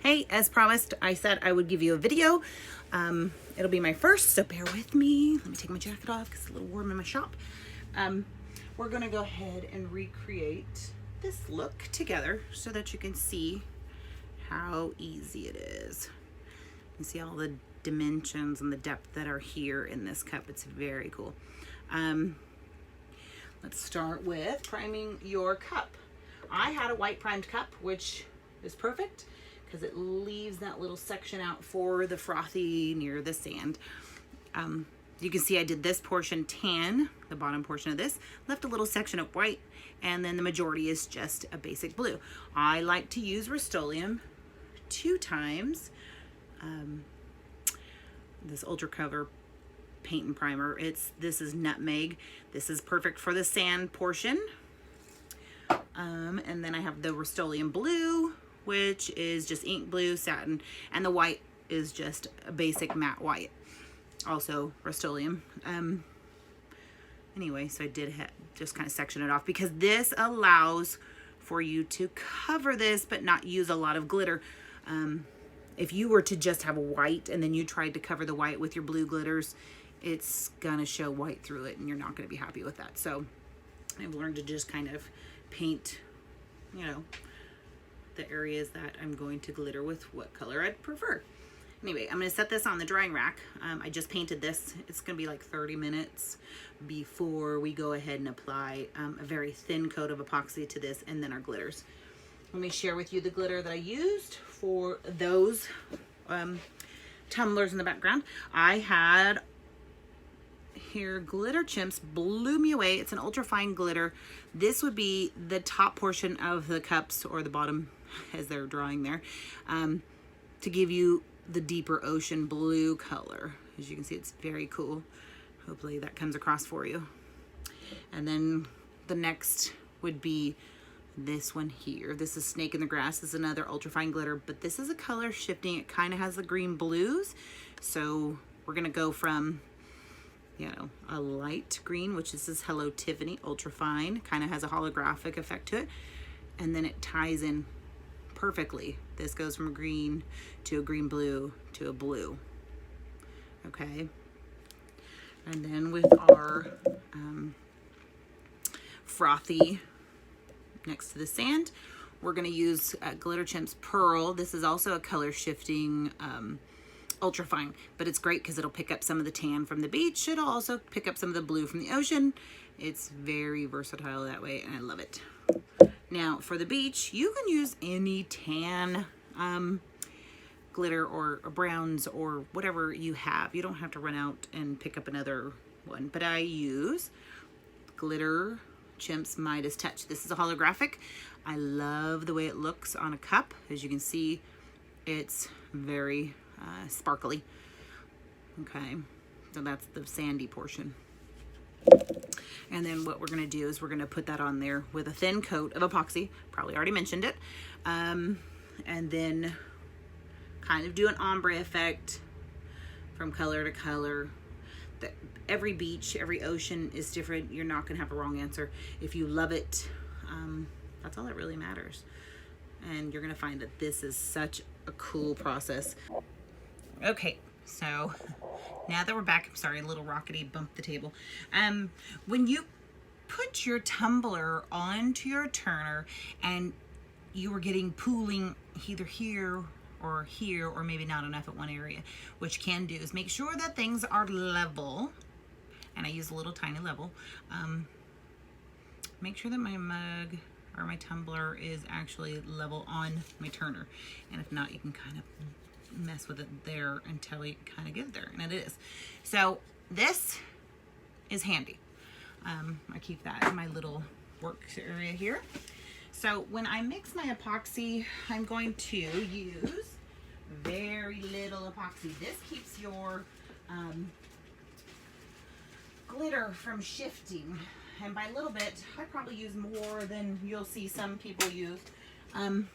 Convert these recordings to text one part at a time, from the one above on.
Hey, as promised, I said I would give you a video. It'll be my first, so bear with me. Let me take my jacket off because it's a little warm in my shop. We're gonna go ahead and recreate this look together so that you can see how easy it is. You see all the dimensions and the depth that are here in this cup. It's very cool. Let's start with priming your cup. I had a white primed cup, which is perfect because it leaves that little section out for the frothy near the sand. You can see I did this portion tan, the bottom portion of this, left a little section of white, and then the majority is just a basic blue. I like to use Rust-Oleum 2 times. This Ultra Cover paint and primer. This is nutmeg. This is perfect for the sand portion. And then I have the Rust-Oleum blue, which is just ink blue, satin, and the white is just a basic matte white. Also Rust-Oleum. Anyway, so I did just kind of section it off because this allows for you to cover this but not use a lot of glitter. If you were to just have a white and then you tried to cover the white with your blue glitters, it's gonna show white through it and you're not gonna be happy with that. So I've learned to just kind of paint, you know, the areas that I'm going to glitter with what color I'd prefer. Anyway, I'm gonna set this on the drying rack. I just painted this. It's gonna be like 30 minutes before we go ahead and apply a very thin coat of epoxy to this and then our glitters. Let me share with you the glitter that I used for those tumblers in the background. I had here Glitter Chimps blew me away. It's an ultra fine glitter. This would be the top portion of the cups, or the bottom as they're drawing there, to give you the deeper ocean blue color. As you can see, it's very cool. Hopefully that comes across for you. And then the next would be this one here. This is Snake in the Grass. This is another ultra fine glitter, but this is a color shifting. It kind of has the green blues. So we're gonna go from, you know, a light green, which this is Hello Tiffany, ultra fine, kind of has a holographic effect to it. And then it ties in perfectly. This goes from a green to a green blue to a blue. Okay. And then with our frothy next to the sand, we're going to use Glitter Chimps Pearl. This is also a color shifting ultra fine, but it's great because it'll pick up some of the tan from the beach. It'll also pick up some of the blue from the ocean. It's very versatile that way, and I love it. Now for the beach, you can use any tan glitter or browns or whatever you have. You don't have to run out and pick up another one, but I use Glitter Chimps Midas Touch. This is a holographic. I love the way it looks on a cup. As you can see, it's very sparkly. Okay, so that's the sandy portion. And then what we're going to do is we're going to put that on there with a thin coat of epoxy. Probably already mentioned it. And then kind of do an ombre effect from color to color. Every beach, every ocean is different. You're not going to have a wrong answer. If you love it, that's all that really matters. And you're going to find that this is such a cool process. Okay, so now that we're back, I'm sorry, a little rockety bumped the table. When you put your tumbler onto your turner and you were getting pooling either here, or maybe not enough at one area, what you can do is make sure that things are level. And I use a little tiny level. Make sure that my mug or my tumbler is actually level on my turner. And if not, you can kind of mess with it there until you kind of get there, and it is. So this is handy. I keep that in my little work area here. So when I mix my epoxy, I'm going to use very little epoxy. This keeps your glitter from shifting, and by a little bit, I probably use more than you'll see some people use. And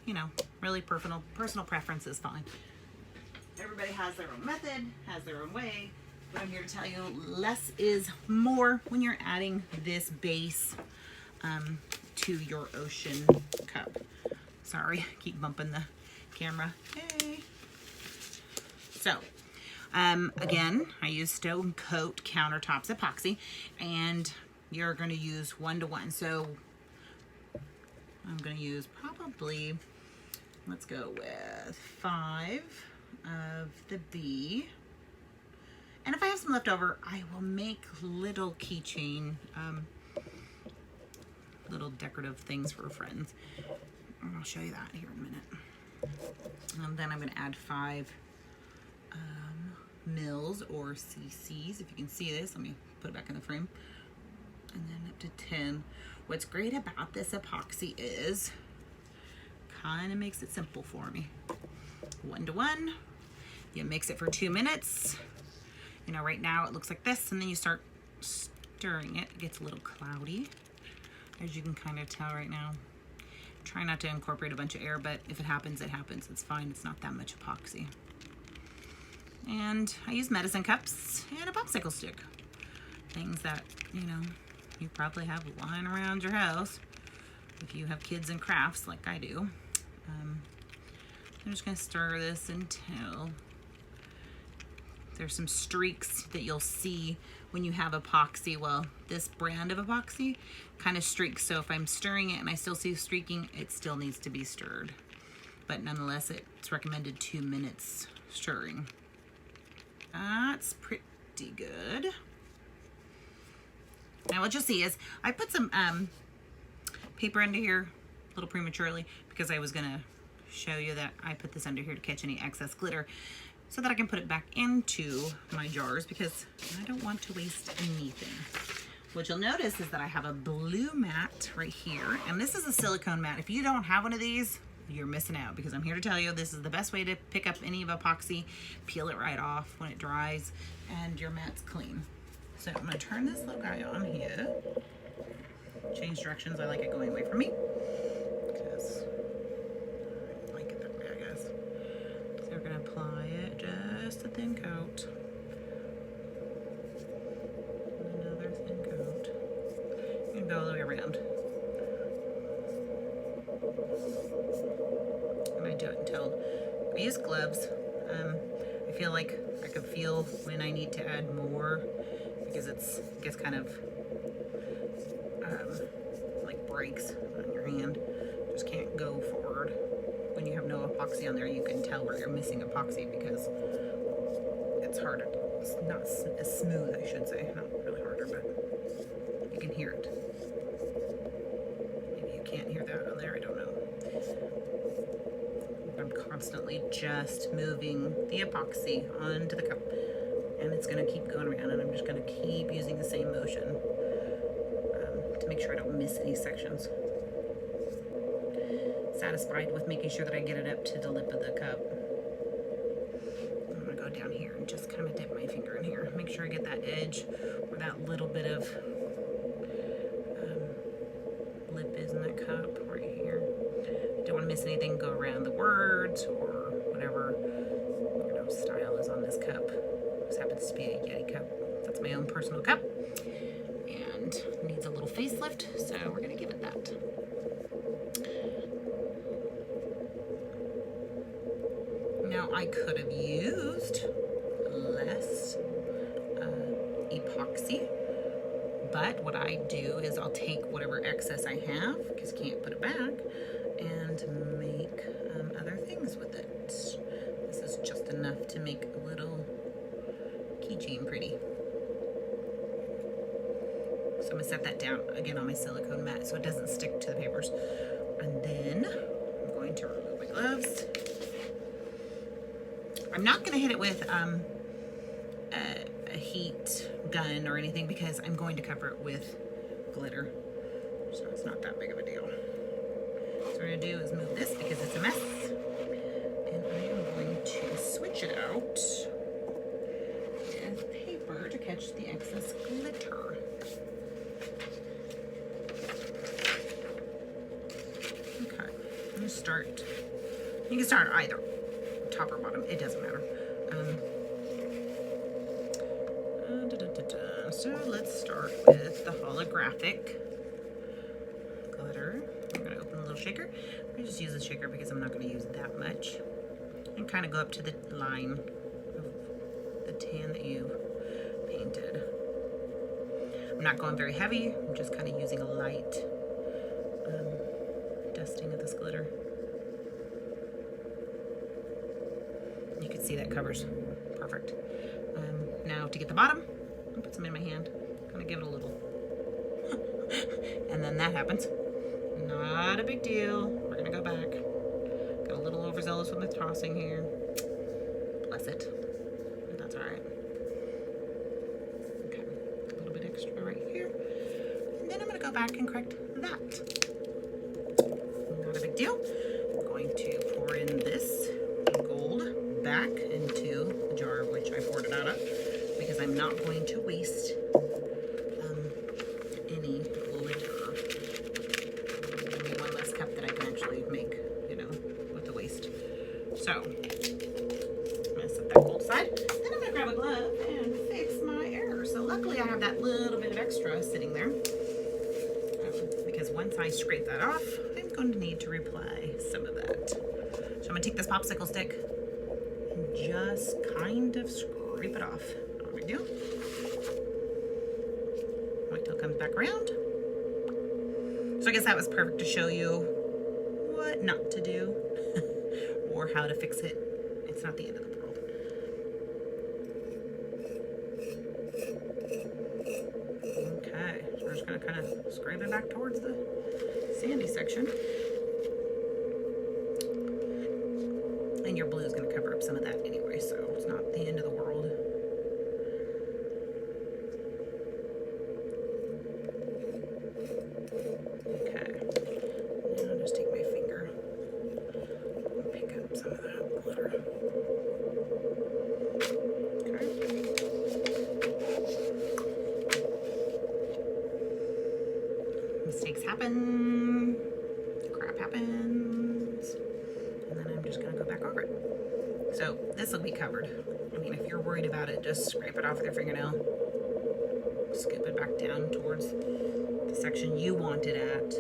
you know, really personal preference is fine. Everybody has their own method, has their own way, but I'm here to tell you less is more when you're adding this base to your ocean cup. Sorry, keep bumping the camera. Hey. So, again, I use Stone Coat Countertops Epoxy, and you're going to use 1:1. So, I'm going to use probably, let's go with 5 of the B. And if I have some left over, I will make little keychain, little decorative things for friends. And I'll show you that here in a minute. And then I'm going to add 5 mils or cc's. If you can see this, let me put it back in the frame. And then up to 10. What's great about this epoxy is kind of makes it simple for me. 1:1. You mix it for 2 minutes. You know, right now it looks like this, and then you start stirring it. It gets a little cloudy, as you can kind of tell right now. Try not to incorporate a bunch of air, but if it happens, it happens. It's fine. It's not that much epoxy. And I use medicine cups and a popsicle stick. Things that, you know, you probably have lying around your house if you have kids in crafts like I do. I'm just going to stir this until there's some streaks that you'll see when you have epoxy. Well, this brand of epoxy kind of streaks, so if I'm stirring it and I still see streaking, it still needs to be stirred. But nonetheless, it's recommended 2 minutes stirring. That's pretty good. Now what you'll see is I put some paper under here a little prematurely because I was gonna show you that I put this under here to catch any excess glitter so that I can put it back into my jars because I don't want to waste anything. What you'll notice is that I have a blue mat right here, and this is a silicone mat. If you don't have one of these, you're missing out, because I'm here to tell you this is the best way to pick up any of epoxy, peel it right off when it dries, and your mat's clean. So I'm gonna turn this little guy on here. Change directions, I like it going away from me, because I like it that way, I guess. So we're gonna apply it, just a thin coat. Another thin coat. You can go all the way around. And I do it until I use gloves. I feel like I could feel when I need to add more because it gets kind of like breaks on your hand. Just can't go forward. When you have no epoxy on there, you can tell where you're missing epoxy because it's harder. It's not as smooth, I should say. Not really harder, but you can hear it. Maybe you can't hear that on there, I don't know. I'm constantly just moving the epoxy onto the cup, and it's going to keep going around, and I'm just going to keep using the same motion to make sure I don't miss any sections. Satisfied with making sure that I get it up to the lip of the cup. I'm going to go down here and just kind of dip my finger in here. Make sure I get that edge where that little bit of lip is in that cup right here. Don't want to miss anything, go around the words or whatever, you know, style is on this cup. This happens to be a Yeti cup. That's my own personal cup. And needs a little facelift, so we're going to give it that. Now I could have used less epoxy, but what I do is I'll take whatever excess I have, because you can't put it back, and make other things with it. This is just enough to make a little keychain pretty. So I'm gonna set that down again on my silicone mat so it doesn't stick to the papers. And then I'm going to remove my gloves. I'm not gonna hit it with a heat gun or anything because I'm going to cover it with glitter. So it's not that big of a deal. So what we're gonna do is move this because it's a mess. And I am going to switch it out with paper to catch the excess glitter. Okay, I'm gonna start. You can start either top or bottom, it doesn't matter. So let's start with the holographic glitter. I'm gonna open the little shaker. I just use a shaker because I'm not going to use that much. And kind of go up to the line of the tan that you painted. I'm not going very heavy. I'm just kind of using a light dusting of this glitter. You can see that covers perfect. Now to get the bottom, I'll put some in my hand. Kind of give it a little. And then that happens. Not a big deal. We're gonna go back. Got a little overzealous with the tossing here. Bless it. But that's all right. Okay, a little bit extra right here. And then I'm gonna go back and correct that. Not a big deal. I'm going to pour in this gold back into the jar which I poured it out of, because I'm not going to waste any glitter. Maybe one less cup that I can actually make, you know, with the waste. So I'm gonna set that gold aside. Then I'm gonna grab a glove and fix my error. So luckily I have that little bit of extra sitting there, because once I scrape that off, I'm going to need to reapply some of that. So I'm gonna take this popsicle stick and just kind of scrape it off. No big deal. Wait till it comes back around. So I guess that was perfect to show you what not to do or how to fix it. It's not the end of the world. Okay, so we're just gonna kind of scrape it back towards the sandy section. And your blue is gonna cover up some of that anyway, so it's not the end of the world. Okay, now I'll just take my finger and pick up some of that glitter. Okay. Mistakes happen, crap happens, and then I'm just gonna go back over it. So this will be covered. I mean, if you're worried about it, just scrape it off with your fingernail. Scoop it back down towards the section you want it at.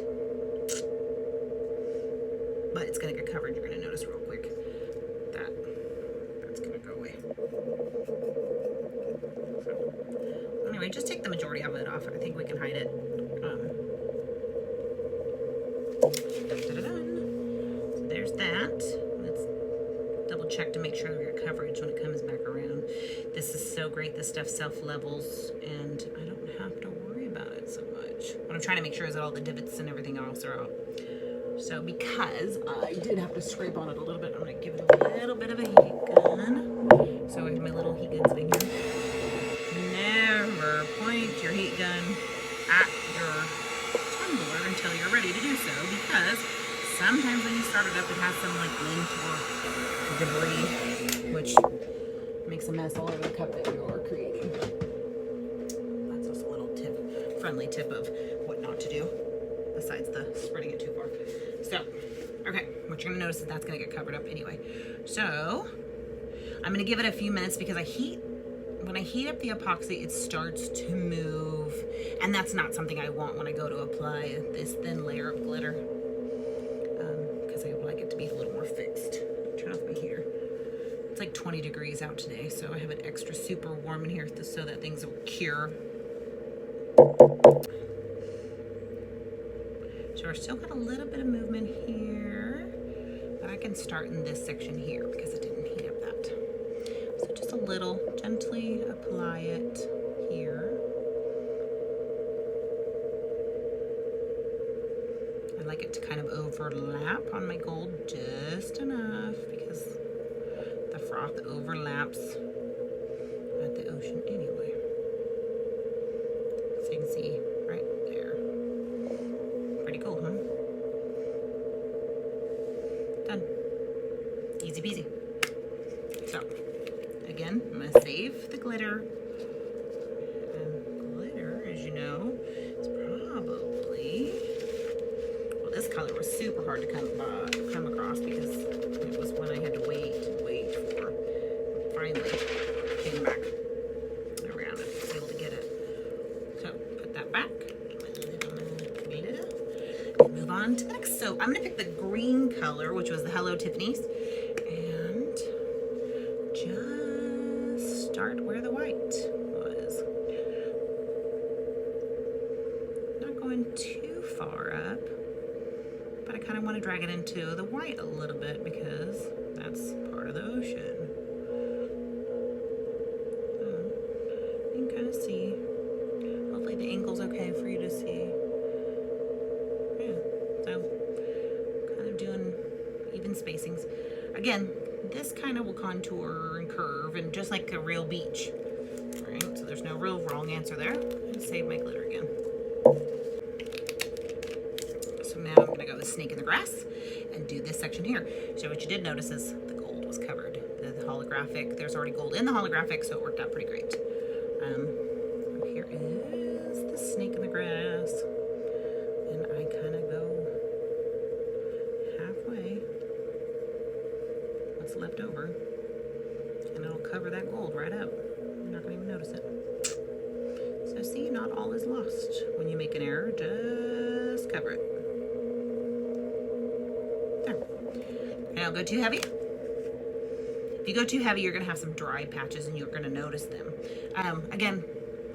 But it's gonna get covered. You're gonna notice real quick that that's gonna go away. So anyway, just take the majority of it off. I think we can hide it. So there's that. Let's double check to make sure we get coverage when it comes back around. This is so great. This stuff self-levels and I don't have to worry about it so much. What I'm trying to make sure is that all the divots and everything else are out. So because I did have to scrape on it a little bit, I'm going to give it a little bit of a heat gun. So I have my little heat gun sitting here. Never point your heat gun at your tumbler until you're ready to do so, because sometimes when you start it up, it has some like lint or debris, which makes a mess all over the cup that you're creating. That's just a little tip, friendly tip of what not to do, besides the spreading it too far. So, okay, what you're gonna notice is that's gonna get covered up anyway. So, I'm gonna give it a few minutes because when I heat up the epoxy, it starts to move, and that's not something I want when I go to apply this thin layer of glitter, because I would like it to be a little more fixed. Turn off my heater. It's like 20 degrees out today, so I have it extra super warm in here so that things will cure. So we're still got a little bit of movement here, but I can start in this section here because it didn't heat up that. So just a little, gently apply it here. I like it to kind of overlap on my gold just enough because the froth overlaps at the ocean anyway. So you can see right there. Pretty cool, huh? Done. Easy peasy. So, again, I'm gonna save the glitter. And glitter, as you know, is probably, well, this color was super hard to come across because it was one I had to wait for. Finally came back around and was able to get it. So, put that back. And move on on to the next. So I'm gonna pick the green color, which was the Hello Tiffany's, and just start where the white was. Not going too far up, but I kind of want to drag it into the white a little bit because that's part of the ocean. So you can kind of see. Hopefully the angle's okay for you to see. Yeah, so kind of doing even spacings. Again, this kind of will contour and curve and just like a real beach. All right, so there's no real wrong answer there. I'm gonna save my glitter again. So now I'm gonna go with Snake in the Grass and do this section here. So what you did notice is the gold was covered. The holographic, there's already gold in the holographic, so it worked out pretty great. Here is the Snake in the Grass. And I kind of go halfway, what's left over, and it'll cover that gold right up. You're not gonna even notice it. So see, not all is lost. When you make an error, just cover it. There. Now go too heavy. If you go too heavy, you're gonna have some dry patches and you're gonna notice them. Again,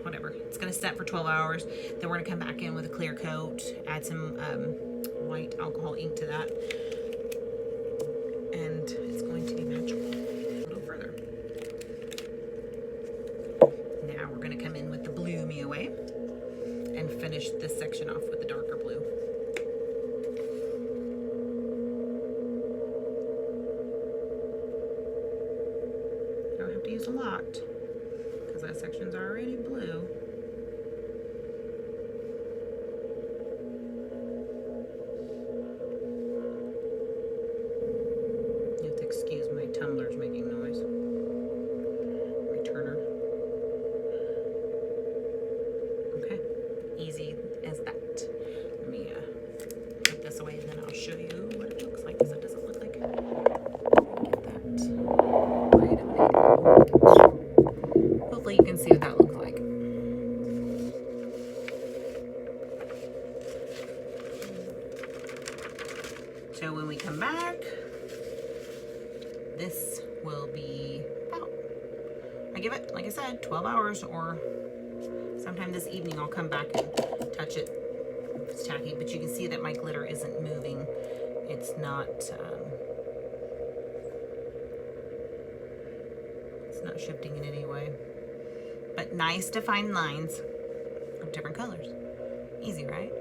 whatever, it's gonna set for 12 hours. Then we're gonna come back in with a clear coat, add some white alcohol ink to that, and it's going to be magical. A little further. Now we're gonna come in with the Blue Me Away and finish this section off with the darker blue. You don't have to use a lot because that section's already blue. You have to excuse my tumbler's making noise. My turner. Okay, easy as that. Let me put this away and then I'll show you what it looks like because it doesn't look like it. Get that right up there. Hopefully you can see what that looks like. So when we come back, this will be about, I give it, like I said, 12 hours, or sometime this evening I'll come back and touch it if it's tacky, but you can see that my glitter isn't moving. It's not shifting in any way. But nice defined lines of different colors. Easy, right?